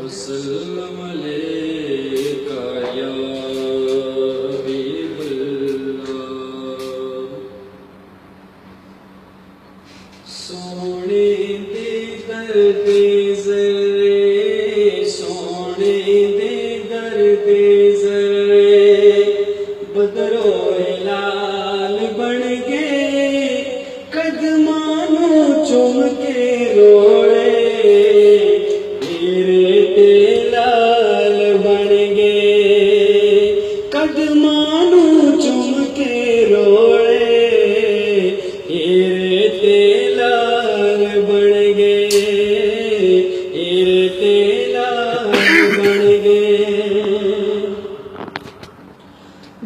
وسلم علیکہ یا حبیب اللہ سونے دے درد ذرے سونے دے درد ذرے بدرو ہلال بن گئے قدمانوں چوم کے روڑے قدمانوں چوم کے روڑے ہیرے تیلال بن گئے ہیرے تیلال بن گئے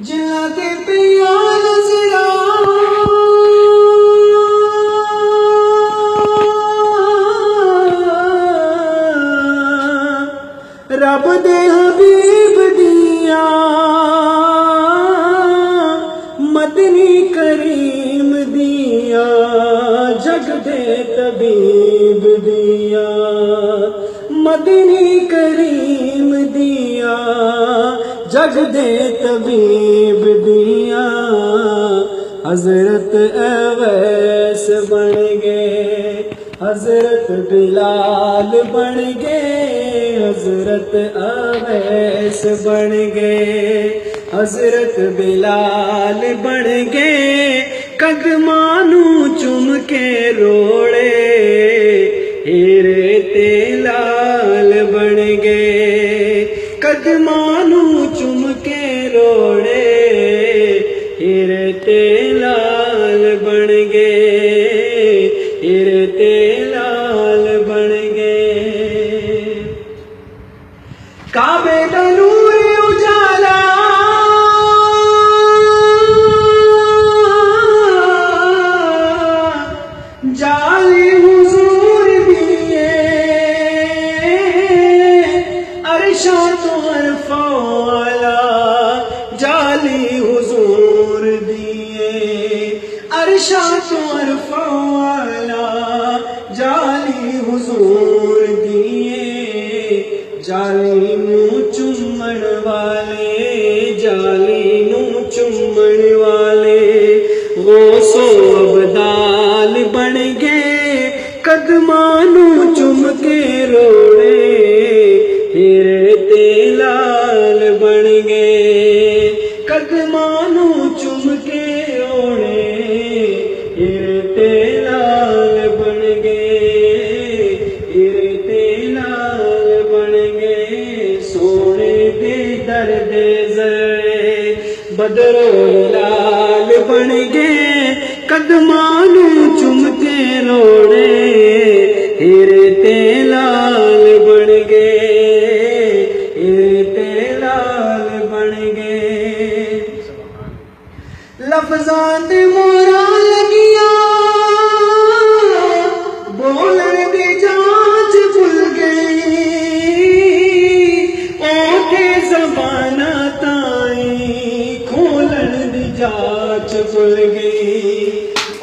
جلاتے پیال ذرا رب دے حبیب دیا مدنی کریم دیا جگ دے طبیب دیا مدنی کریم دیا جگ دے طبیب دیا حضرت اویس بن گئے حضرت بلال بن گئے حضرت اویس بن گئے حضرت بلال بن گئے قدمانوں چوم کے روڑے ہیرے تیلال بن گئے قدمانوں چوم کے روڑے ہیرے تیلال بن گئے ہیرے تیلال بن گئے کعبے دا نور اجالا جالی حضور دیے عرشاں تو عرفاں والا جالی حضور دیے عرشاں تو عرفاں والا جالی حضور دیے جالی نو چومن والے جالی نو چومن والے غوث و ابدال بن گئے قدمانوں چوم کے روڑے ہیرے تیلال بن گئے قدمانوں چوم کے روڑے ہیرے تیلال بن گئے ہیرے تیلال بن گئے سونے دے درد ذرے بدرو ہلال بن گئے قدمانوں چوم کے روڑے ہیرے تیلال بن گئے ہیرے تیلال بن گئے لفظاں دے مورا لگیا بولن دی جانچ بھول گئی اوٹھے زبانہ تائیں کھولن دی جانچ بھول گئی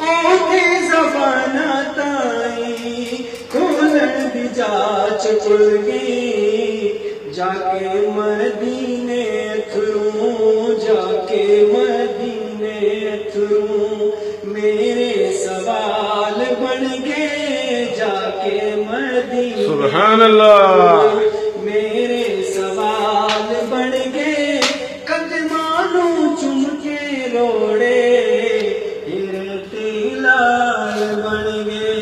اوٹھے زبانہ تائیں کھولن دی جانچ بھول گئی جا کے مدینے تھروں جا کے مدینے تھروں میرے سوال بن گئے جا کے مدینے سبحان اللہ میرے سوال بن گئے قدمانوں چوم کے روڑے ہیرے تیلال بن گئے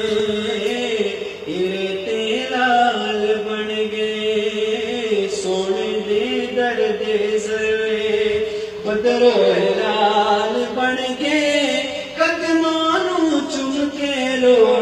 ہیرے تیلال بن گئے سونے دے درد ذرے بدرو ہلال بن گئے قدمانوں چوم کے روڑے